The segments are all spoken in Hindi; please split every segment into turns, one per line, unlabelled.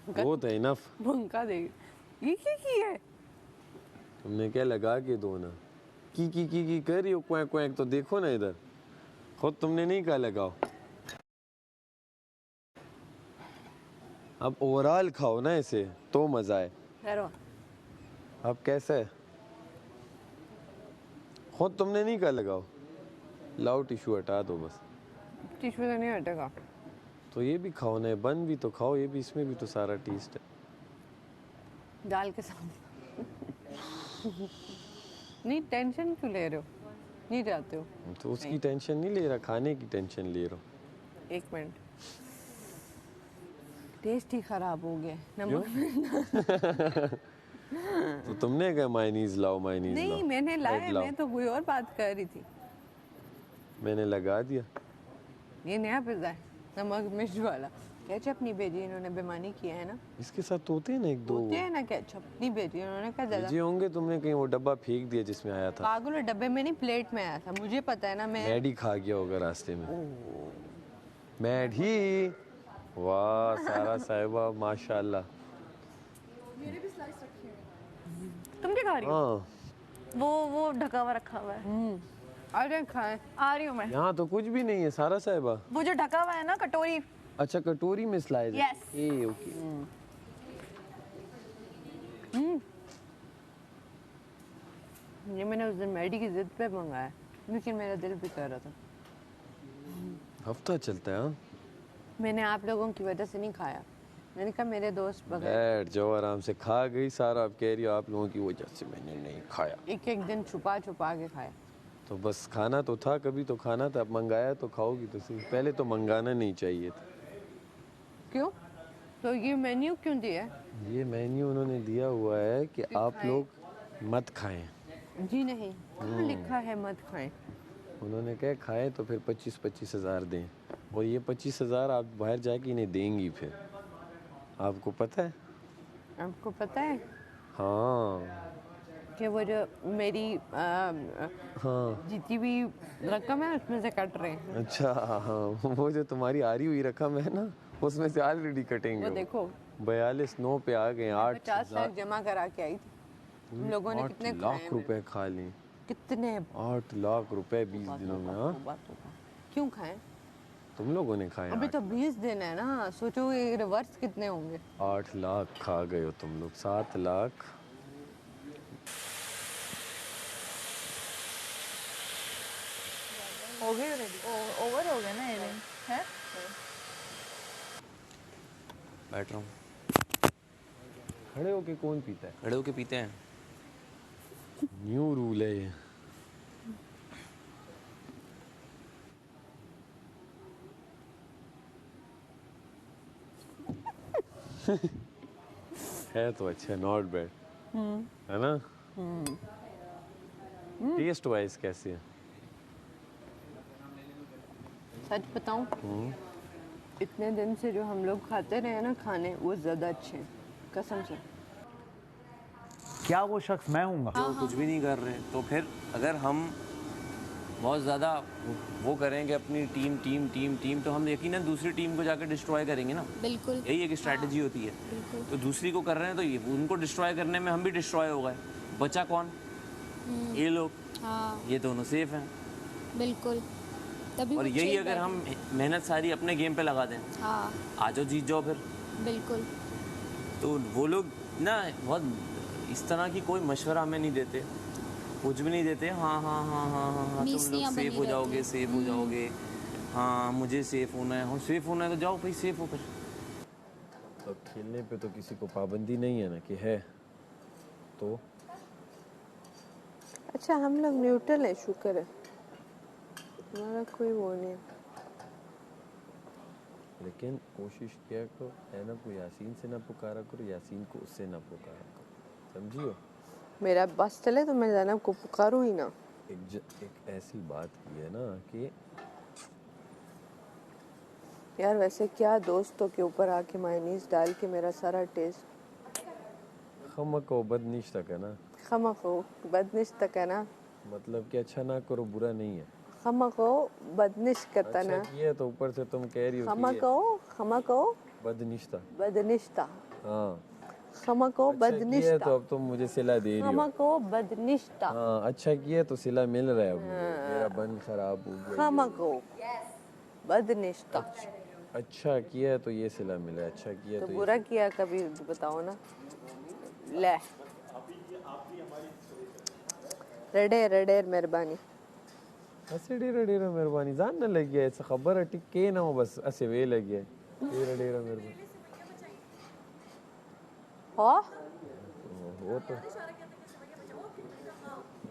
बहुत है इनफ।
भंका देगी ये की है।
तुमने क्या लगा के दो ना, की कर रही हो क्वैक क्वैक, तो देखो ना इधर, खुद तुमने नहीं कहा लगाओ। अब ओवरऑल खाओ ना इसे तो मजा है। अब कैसे है, खुद तुमने नहीं कहा लगाओ। लाओ टिश्यू हटा दो बस।
टिश्यू तो नहीं हटेगा।
तो ये भी खाओ ना, बन भी तो खाओ, ये भी, इसमें भी तो सारा टेस्ट है।
दाल के साथ नहीं टेंशन क्यों ले रहे हो, नहीं जाते हो।
तो उसकी टेंशन नहीं ले रहा, खाने की टेंशन ले रहा हूँ।
एक मिनट, टेस्ट ही खराब हो गया नमक।
तो तुमने कहा मायनीज लाओ, मायनीज लाओ।
नहीं मैंने लाया, मैं तो कोई और बात कर रही थी।
मैंने लगा दिया।
ये नया पिज्जा है नमक मिर्च वाला, केचप नहीं भेजी इन्होंने, बेईमानी किया है ना।
इसके साथ तो होते हैं ना एक दो,
होते हैं ना केचप, नहीं भेजी इन्होंने, क्या ज्यादा
भेजे होंगे तुमने कहीं, वो डब्बा फेंक दिया जिसमें आया था।
पागल, डब्बे में नहीं प्लेट में आया था, मुझे पता है ना।
मैडी खा गया होगा रास्ते में। मैडी, वाह सारा साहिबा माशाल्लाह।
मेरे भी स्लाइस रखे हैं।
तुम क्या खा रही हो?
हाँ
वो ढका हुआ रखा हुआ है।
अरे खाए,
आ रही हूँ मैं।
यहाँ तो कुछ भी नहीं है सारा साहिबा।
वो जो ढका हुआ है ना कटोरी।
अच्छा कटोरी में स्लाइस है।
Yes.
ए ओके।
ये मैंने उस दिन मैडी की जिद पे मंगाया, लेकिन मेरा दिल भी कर रहा था।
हफ्ता चलता है। हाँ
मैंने आप लोगों की वजह से नहीं खाया, मैंने कहा मेरे दोस्त बगैर।
बैठ जाओ आराम से, खा गई सारा, अब कह रही हो आप लोगों की वजह से मैंने नहीं खाया।
एक एक दिन छुपा छुपा के खाया।
तो बस खाना तो था, कभी तो खाना था, अब मंगाया तो खाओगी तो सही, पहले तो मंगाना नहीं चाहिए था।
क्यों? तो ये मेन्यू क्यों दिया है?
ये मेन्यू उन्होंने दिया हुआ है कि आप लोग मत खाएं।
जी नहीं, कहाँ लिखा है मत खाएं।
उन्होंने कहा खाएं तो फिर 25-25 हज़ार दें, और ये 25 हज़ार आप बाहर जाके इन्हें देंगी फिर, आपको पता है?
आपको पता है
हाँ
कि वो जो मेरी
हाँ।
जीती हुई रकम है उसमें से कट रहे हैं।
अच्छा हाँ, वो जो तुम्हारी आ रही हुई रकम है ना, उसमें से ऑलरेडी कटेंगे।
वो देखो
42-9 पे आ गए।
50 लाख जमा करा के आई थी। तुम लोगों ने कितने
8 लाख रुपए खा लिए।
कितने?
8 लाख रुपए 20 दिनों में। हाँ
क्यों खाएं?
तुम लोगों ने खाए।
अभी तो 20 दिन है ना, सोचो ये रिवर्स कितने होंगे।
8 लाख खा गए हो तुम लोग। 7 लाख।
हो गई ऑलरेडी, ओवर हो गया ना ये है।
बैठ रहा हूँ।
खड़े होके कौन पीता है?
खड़े होके पीते हैं।
न्यू रूल है ये। है तो अच्छा, नॉट बैड है ना। टेस्ट वाइज कैसे है?
सच बताऊं, इतने दिन से जो हम लोग खाते रहे ना खाने, वो ज्यादा अच्छे हैं कसम से।
क्या वो शख्स मैं हूँगा?
जो कुछ भी नहीं कर रहे, तो फिर अगर हम बहुत ज़्यादा वो करेंगे अपनी टीम टीम टीम टीम, तो हम यकीनन दूसरी टीम को जाकर डिस्ट्रॉय करेंगे ना।
बिल्कुल,
यही एक स्ट्रैटेजी होती है। तो दूसरी को कर रहे हैं तो ये उनको डिस्ट्रॉय करने में हम भी डिस्ट्रॉय हो गए। बचा कौन? ये लोग।
हाँ
ये दोनों सेफ हैं।
बिल्कुल। तभी
और
वो
यही
chill
अगर
बैठे।
हम मेहनत सारी अपने गेम पे लगा दें,
हाँ
आ जाओ जीत जाओ फिर।
बिल्कुल।
तो वो लोग ना बहुत इस तरह की कोई मशवरा हमें नहीं देते, कुछ भी नहीं देते। हाँ हाँ हाँ हाँ हाँ हाँ तुम लोग
मीसनियाँ
सेफ
बनी
हो
रहती
जाओगे,
हैं।
सेफ हो जाओगे। हाँ मुझे सेफ होना है। हाँ सेफ होना है तो जाओ भाई, सेफ हो फिर।
अब खेलने पे तो किसी को पाबंदी नहीं है ना कि है तो।
अच्छा हम लोग न्यूट्रल है, शुक्र है, हमारा कोई वो नहीं।
लेकिन कोशिश किया करो है ना, को यासीन से ना पुकारा करो, यासीन को उससे ना पुकारा करो, समझियो।
मेरा बस चले तो मैं ज़ैनब को पुकारूं ही ना।
एक ऐसी बात की है ना कि
यार वैसे क्या दोस्तों के ऊपर आके मायनीज डाल के मेरा सारा टेस्ट।
खमक हो बदनिश तक है ना।
खमक हो बदनिश तक है ना,
मतलब कि अच्छा ना करो बुरा नहीं है।
खमक हो बदनिश करता
अच्छा
ना।
किया तो ऊपर से तुम कह रही हो कि
खमक हो
बदनिश्ता।
बदनिश्ता।
हाँ
खमको
अच्छा किया
बदनिश्ता
तो अब तुम मुझे सिला दे रही हो।
खमको बदनिश्ता
हाँ अच्छा किया तो सिला मिल रहा है अब मुझे। मेरा बन खराब हो गया।
खमको बदनिश्ता।
अच्छा किया तो ये सिला मिला। अच्छा किया
तो
तो
बुरा किया कभी बताओ ना। ले रडे रडे मेहरबानी।
ऐसे डेरा डेरा मेहरबानी जान न लग गया ऐसा खबर है टिके ना हो बस ऐसे वे लग गया डेरा डेरा मेहरबानी
हो
वो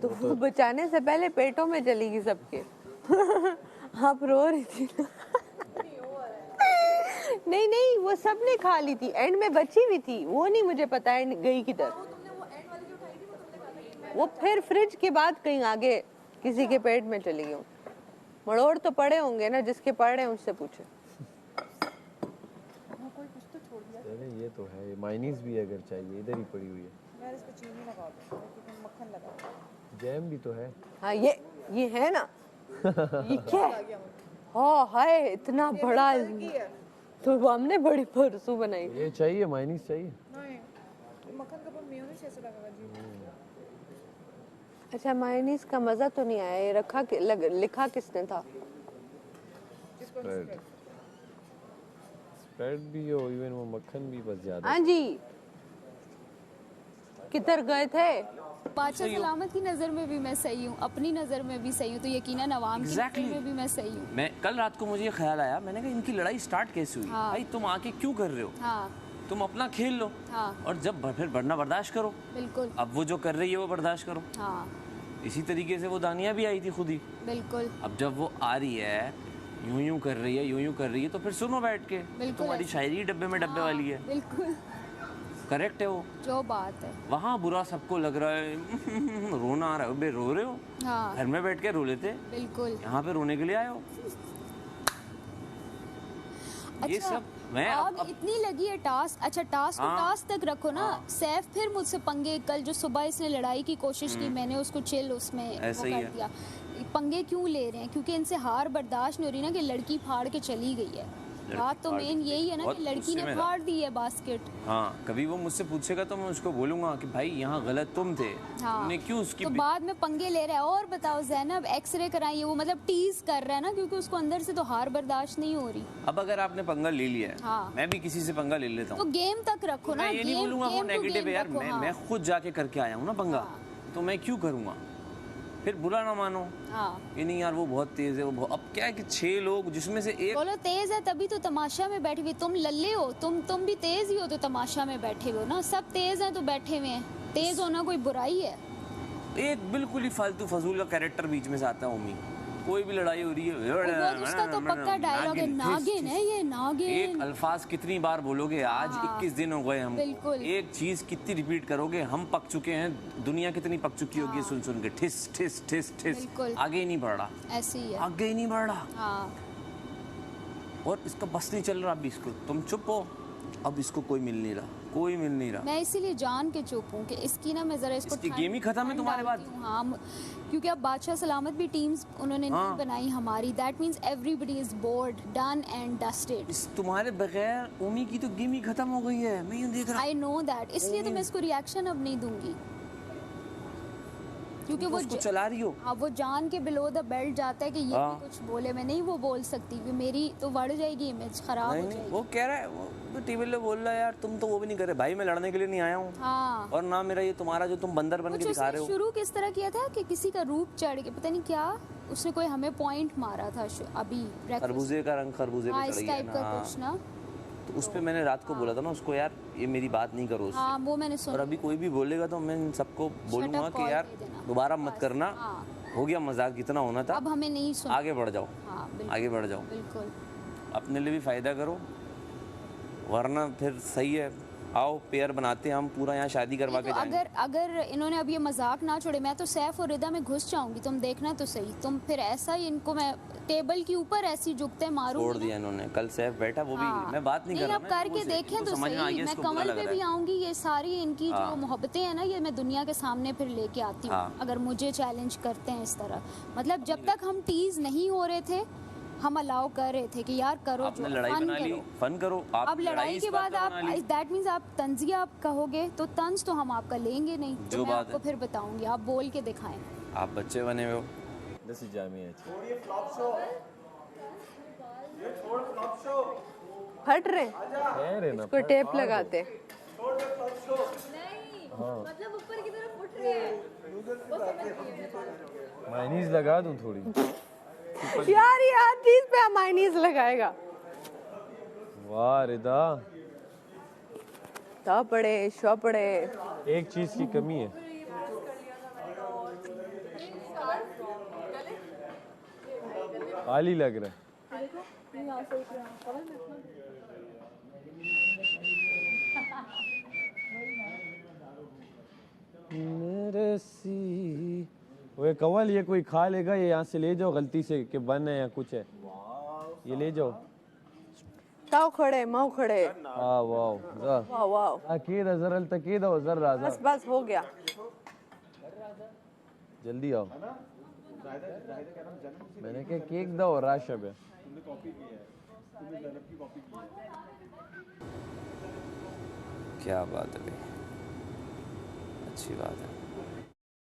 तो वो बचाने से पहले पेटों में चली गई सबके। आप रो रही थी ना। नहीं नहीं वो सबने खा ली थी एंड में बची हुई थी वो नहीं मुझे पता एंड गई किधर। वो फिर फ्रिज के बाद कहीं आगे किसी के पेट में चली गई। मड़ोड़ तो पड़े होंगे ना जिसके पड़ रहे हैं उससे पूछे।
अरे ये तो है माइनीस भी अगर चाहिए इधर ही पड़ी हुई है।
यार इस पे चीनी लगा दो लेकिन मक्खन लगा दो।
जैम भी तो है।
हाँ ये है ना। ये क्या है? हाँ हाय इतना बड़ा तो हमने बड़ी परसू बनाई।
ये चाहिए माइनीस चाहिए।
नहीं मक्खन के ऊपर मेयोनीज कैसे लगेगा जी?
अच्छा मायोनीज का मजा तो नहीं आया ये लिखा किसने था?
स्प्रेड स्प्रेड भी हो इवन वो मक्खन भी बस ज्यादा।
हाँ जी किधर गए थे?
बादशाह सलामत की नज़र में भी मैं सही हूँ, अपनी नज़र में भी सही हूँ, तो यकीनन अवाम की
Exactly.
नज़र में भी मैं सही हूँ।
मैं कल रात को मुझे ये ख्याल आया, मैंने कहा इनकी लड़ाई स्टार्ट कैसे हुई?
हाँ।
भाई तुम आके क्यों कर रहे हो?
हाँ
तुम अपना खेल लो
हाँ
और जब फिर बढ़ना बर्दाश्त करो।
बिल्कुल
अब वो जो कर रही है वो बर्दाश्त करो।
हाँ
इसी तरीके से वो दानिया भी आई थी खुद ही।
बिल्कुल
अब जब वो आ रही है यूं यूं कर रही है यूं यूं कर रही है तो फिर सुनो बैठ के।
बिल्कुल
तुम्हारी
ऐसे।
शायरी डब्बे में डब्बे वाली है।
बिल्कुल
करेक्ट है वो।
जो बात है।
वहाँ बुरा सबको लग रहा है रोना आ रहा है। बे रो रहे हो?
हाँ
घर में बैठ के रो लेते।
बिल्कुल।
यहाँ पे रोने के लिए आए हो? ये
अच्छा
सब मैं
अब इतनी लगी है टास्क। अच्छा टास्क को
हाँ।
टास्क तक रखो ना। सैफ फिर मुझसे पंगे, कल जो सुबह इसने लड़ाई की कोशिश की मैंने उसको चिल उसमें वो
ऐसा ही
कर
है।
दिया। पंगे क्यों ले रहे हैं? क्योंकि इनसे हार बर्दाश्त नहीं हो रही ना कि लड़की फाड़ के चली गई है। बात तो
फाड़
मेन यही है ना
बहुत
कि लड़की
गुस्से
ने
में था।
फाड़ दी है बास्केट।
हाँ कभी वो मुझसे पूछेगा तो मैं उसको बोलूंगा कि भाई यहाँ गलत तुम थे।
हाँ
तुमने क्यों उसकी
तो बाद में पंगे ले रहा है। और बताओ ज़ैनब एक्सरे कराइए, वो मतलब टीज कर रहा है ना क्योंकि उसको अंदर से तो हार बर्दाश्त नहीं हो रही।
अब अगर आपने पंगा ले लिया है
हाँ।
मैं भी किसी से पंगा ले लेता
तो
हूँ।
गेम तक रखो ना।
मैं ये नहीं
गेम
बोलूंगा वो
गेम टू
नेगेटिव
गेम
है यार।
रखो, हाँ।
मैं खुद जाके करके आया हूँ ना पंगा। तो मैं क्यों करूँगा? फिर बुरा ना मानो
हाँ
कि नहीं यार वो बहुत तेज है वो अब क्या है कि 6 लोग जिसमें से एक
बोलो तेज है तभी तो तमाशा में बैठे हुए। तुम लल्ले हो, तुम भी तेज ही हो तो तमाशा में बैठे हुए हो ना। सब तेज हैं तो बैठे हुए हैं। तेज होना कोई बुराई है?
एक बिल्कुल ही फालतू फजूल का कैरेक्टर बीच में से आता है उम्मी। कोई भी लड़ाई हो रही है
वो उसका तो पक्का डायलॉग है, नागिन है ये नागिन।
एक अल्फाज कितनी बार बोलोगे? आज
हाँ।
21 दिन हो गए हम।
बिल्कुल।
एक चीज कितनी रिपीट करोगे? हम पक चुके हैं। दुनिया कितनी पक चुकी होगी सुन सुन के। ठिस ठिस ठिस ठिस।
बिल्कुल।
आगे ही नहीं बढ़ रहा।
ऐसे ही है।
आगे ही नहीं बढ़ रहा।
हाँ
और इसका बस नहीं चल रहा अभी इसको। तुम चुप हो। अब इसको कोई मिल नहीं रहा। कोई मिल नहीं रहा।
मैं इसीलिए जान के चुप हूँ कि इसकी ना मैं जरा इसको
इसकी
ठंड-
गेम ही खत्म है
ठंड
तुम्हारे बाद।
डालती हूँ। हाँ क्योंकि अब बादशाह सलामत भी टीम्स उन्होंने
हाँ।
नहीं बनाई हमारी। That means everybody is board done and dusted.
इस तुम्हारे बगैर उमी की तो गेम ही खत्म हो गई है। मैं यूं देख रहा
आई नो दैट, इसलिए तो मैं इसको रिएक्शन अब नहीं दूंगी क्योंकि
तुम
वो
उसको चला रही हो।
हाँ वो जान के बिलो द बेल्ट जाता है कि ये
हाँ।
भी कुछ बोले। मैं नहीं वो बोल सकती कि मेरी तो बढ़ जाएगी इमेज, खराब
नहीं
हो
नहीं
जाएगी।
वो कह रहा है वो तो टीवी पे बोल रहा है यार तुम तो वो भी नहीं कर रहे। भाई मैं लड़ने के लिए नहीं आया हूँ
हाँ
और ना मेरा ये तुम्हारा जो तुम बंदर बन
कुछ
के दिखा रहे
उसने
हो।
शुरू किस तरह किया था कि किसी का रूप चढ़ के पता नहीं क्या उसने कोई हमें पॉइंट मारा था अभी breakfast-
खरबूजे का रंग खरबूजे
हाँ
पे
इस
चढ़ गया
टाइप
ना।
का
हाँ।
कुछ ना।
तो उस पे मैंने रात को बोला था ना उसको यार ये मेरी बात नहीं करो उससे।
हाँ वो मैंने
और
सुना।
अभी कोई भी बोलेगा तो मैं इन सबको बोलूंगा
call
कि यार
दे देना।
दोबारा मत करना।
हाँ
हो गया मजाक जितना होना था।
अब हमें नहीं सुना।
आगे बढ़ जाओ।
हाँ बिल्कुल
आगे बढ़ जाओ।
बिल्कुल।
अपने लिए भी फायदा करो वरना फिर सही है। आओ पेयर बनाते हैं हम पूरा यहाँ शादी करवा के
तो
जाएंगे।
अगर इन्होंने अब ये मजाक ना छोड़े मैं तो सैफ और रिदा में घुस जाऊंगी। तुम देखना तो सही। तुम फिर ऐसा ही इनको मैं टेबल के ऊपर ऐसी झुकते मारूंगी
छोड़
ना।
दिया इन्होंने। कल सैफ बैठा वो भी
हाँ।
मैं बात नहीं कर रहा
अब
ना
करके
इनको से।
देखें
इनको
तो
समझ में आ
सही।
गया
मैं
इसको बुरा
कमल
लग
पे
रहा
भी
है।
आऊंगी। ये सारी इनकी
हाँ।
जो मोहब्बतें हैं ना ये मैं दुनिया के सामने फिर लेके आती हूँ
हाँ।
अगर मुझे चैलेंज करते हैं इस तरह। मतलब जब तक हम टीज नहीं हो रहे थे हम अलाउ कर रहे थे कि यार करो,
आपने
जो
लड़ाई
फन
बना ली,
करो।
फन करो। आप
अब लड़ाई
इस
के
बात
बाद
पे
आप
बना ली।
दैट मीन्स आप तंजिया आप कहोगे तो तंज तो हम आपका लेंगे नहीं,
जो
तो मैं
बात
आपको
है।
फिर बताऊंगी, आप बोल के दिखाएं।
आप बच्चे बने हुए हो।
This is Jamia.
हट रहे हैं,
कह रहे ना
इसको टेप लगाते।
मतलब ऊपर की तरफ उठ रहे हैं।
मायनीज लगा दूं थोड़ी।
यार ये हर चीज पे मायनीज लगाएगा।
वाह रिदा,
पड़े शपड़े।
एक चीज की कमी है। खाली लग रहा है। मेरे सी वो कवल, ये कोई खा लेगा, ये यहाँ से ले जाओ गलती से कि बन है या कुछ है, ये ले जाओ।
ताव खड़े माऊ खड़े।
वाह वाह
वाह वाह,
अकीद अजरल तकीद अजर राजा।
बस बस हो गया।
जल्दी आओ, मैंने कहा केक दो राशब है।
क्या बात है भाई, अच्छी बात है।